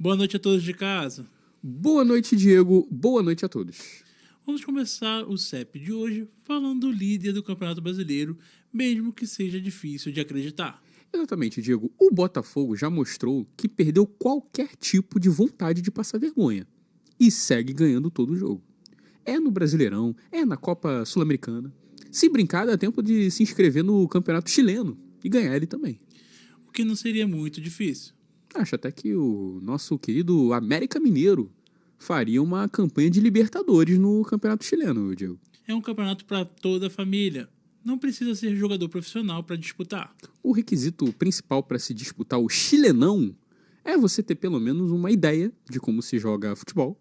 Boa noite a todos de casa. Boa noite, Diego. Boa noite a todos. Vamos começar o CEP de hoje falando do líder do Campeonato Brasileiro, mesmo que seja difícil de acreditar. Exatamente, Diego. O Botafogo já mostrou que perdeu qualquer tipo de vontade de passar vergonha e segue ganhando todo o jogo. É no Brasileirão, é na Copa Sul-Americana. Se brincar, dá tempo de se inscrever no Campeonato Chileno e ganhar ele também. O que não seria muito difícil. Acho até que o nosso querido América Mineiro faria uma campanha de Libertadores no Campeonato Chileno, Diego. É um campeonato para toda a família. Não precisa ser jogador profissional para disputar. O requisito principal para se disputar o Chilenão é você ter pelo menos uma ideia de como se joga futebol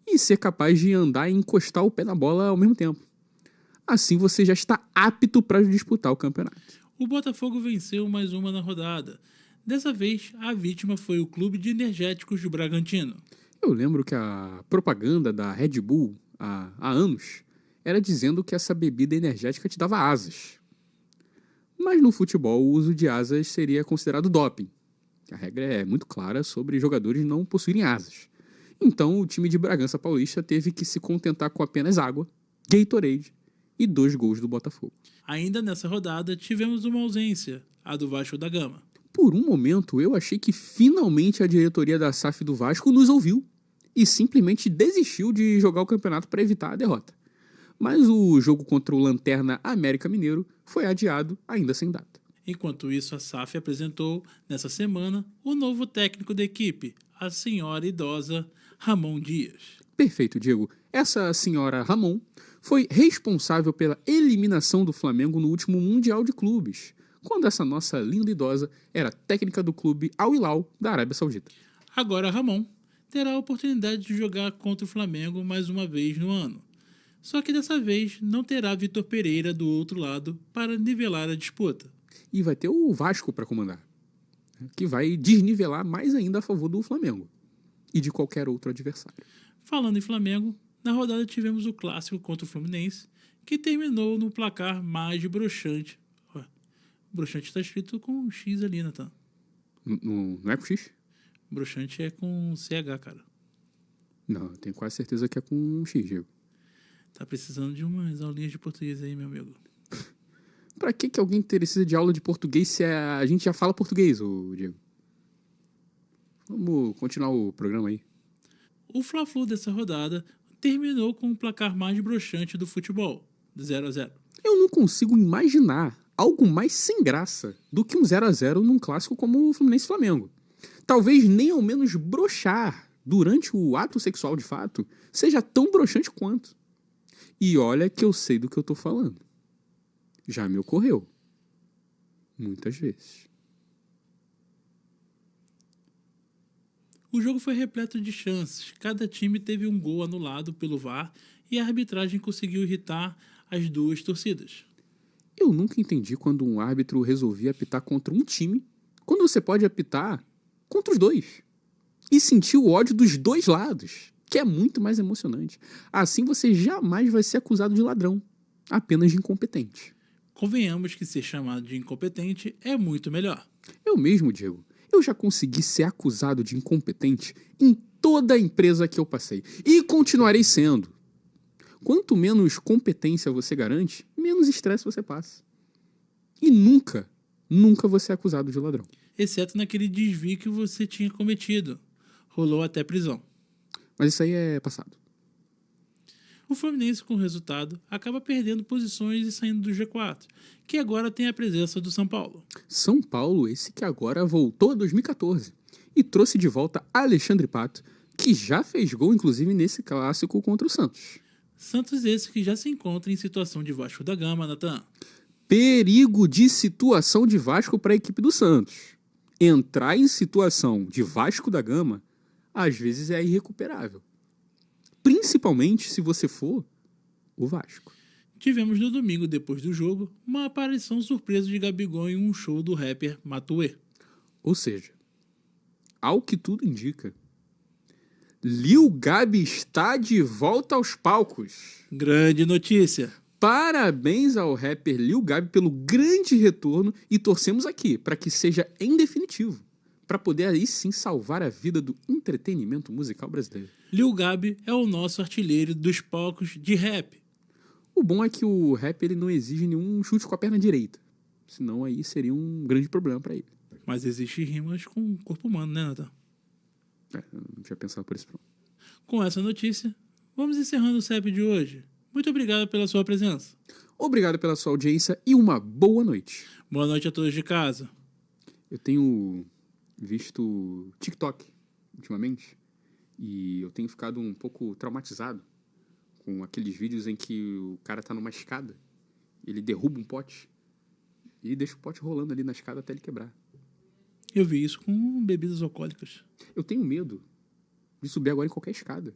e ser capaz de andar e encostar o pé na bola ao mesmo tempo. Assim você já está apto para disputar o campeonato. O Botafogo venceu mais uma na rodada. Dessa vez, a vítima foi o Clube de Energéticos do Bragantino. Eu lembro que a propaganda da Red Bull há anos era dizendo que essa bebida energética te dava asas. Mas no futebol o uso de asas seria considerado doping. A regra é muito clara sobre jogadores não possuírem asas. Então o time de Bragança Paulista teve que se contentar com apenas água, Gatorade e 2 gols do Botafogo. Ainda nessa rodada tivemos uma ausência, a do Vasco da Gama. Por um momento eu achei que finalmente a diretoria da SAF do Vasco nos ouviu e simplesmente desistiu de jogar o campeonato para evitar a derrota. Mas o jogo contra o Lanterna América Mineiro foi adiado, ainda sem data. Enquanto isso, a SAF apresentou, nessa semana, o novo técnico da equipe, a senhora idosa Ramon Dias. Perfeito, Diego. Essa senhora Ramon foi responsável pela eliminação do Flamengo no último Mundial de Clubes, quando essa nossa linda idosa era técnica do clube Al Hilal da Arábia Saudita. Agora Ramon terá a oportunidade de jogar contra o Flamengo mais uma vez no ano. Só que dessa vez não terá Vitor Pereira do outro lado para nivelar a disputa. E vai ter o Vasco para comandar, que vai desnivelar mais ainda a favor do Flamengo e de qualquer outro adversário. Falando em Flamengo, na rodada tivemos o clássico contra o Fluminense, que terminou no placar mais broxante. Broxante está escrito com um X ali, Nathan. Não é com X? Broxante é com CH, cara. Não, eu tenho quase certeza que é com um X, Diego. Tá precisando de umas aulinhas de português aí, meu amigo. Pra que alguém precisa de aula de português se a gente já fala português, Diego? Vamos continuar o programa aí. O Fla-Flu dessa rodada terminou com o placar mais broxante do futebol, 0-0. Eu não consigo imaginar algo mais sem graça do que um 0-0 num clássico como o Fluminense e Flamengo. Talvez nem ao menos broxar durante o ato sexual de fato seja tão broxante quanto. E olha que eu sei do que eu tô falando. Já me ocorreu. Muitas vezes. O jogo foi repleto de chances. Cada time teve um gol anulado pelo VAR e a arbitragem conseguiu irritar as duas torcidas. Eu nunca entendi quando um árbitro resolvia apitar contra um time, quando você pode apitar contra os dois. E sentir o ódio dos dois lados, que é muito mais emocionante. Assim você jamais vai ser acusado de ladrão, apenas de incompetente. Convenhamos que ser chamado de incompetente é muito melhor. Eu mesmo, Diego, eu já consegui ser acusado de incompetente em toda a empresa que eu passei. E continuarei sendo. Quanto menos competência você garante, menos estresse você passa. E nunca você é acusado de ladrão. Exceto naquele desvio que você tinha cometido. Rolou até prisão. Mas isso aí é passado. O Fluminense, com o resultado, acaba perdendo posições e saindo do G4, que agora tem a presença do São Paulo. São Paulo, esse que agora voltou a 2014 e trouxe de volta Alexandre Pato, que já fez gol, inclusive, nesse clássico contra o Santos. Santos esse que já se encontra em situação de Vasco da Gama, Natan. Perigo de situação de Vasco para a equipe do Santos. Entrar em situação de Vasco da Gama, às vezes é irrecuperável. Principalmente se você for o Vasco. Tivemos no domingo, depois do jogo, uma aparição surpresa de Gabigol em um show do rapper Matuê. Ou seja, ao que tudo indica, Lil Gabi está de volta aos palcos. Grande notícia. Parabéns ao rapper Lil Gabi pelo grande retorno e torcemos aqui para que seja em definitivo, para poder aí sim salvar a vida do entretenimento musical brasileiro. Lil Gabi é o nosso artilheiro dos palcos de rap. O bom é que o rap ele não exige nenhum chute com a perna direita. Senão aí seria um grande problema para ele. Mas existem rimas com o corpo humano, né, Nathan? Eu não tinha pensado por isso. Não. Com essa notícia, vamos encerrando o CEP de hoje. Muito obrigado pela sua presença. Obrigado pela sua audiência e uma boa noite. Boa noite a todos de casa. Eu tenho visto TikTok ultimamente e eu tenho ficado um pouco traumatizado com aqueles vídeos em que o cara tá numa escada, ele derruba um pote e deixa o pote rolando ali na escada até ele quebrar. Eu vi isso com bebidas alcoólicas. Eu tenho medo de subir agora em qualquer escada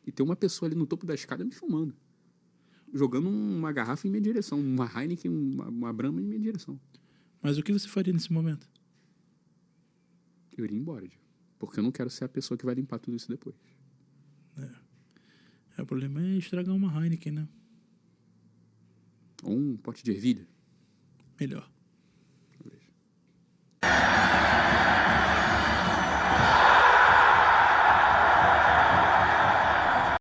e ter uma pessoa ali no topo da escada me filmando, jogando uma garrafa em minha direção, uma Heineken, uma Brahma em minha direção. Mas o que você faria nesse momento? Eu iria embora, porque eu não quero ser a pessoa que vai limpar tudo isso depois. O problema é estragar uma Heineken, né? Ou um pote de ervilha. Melhor.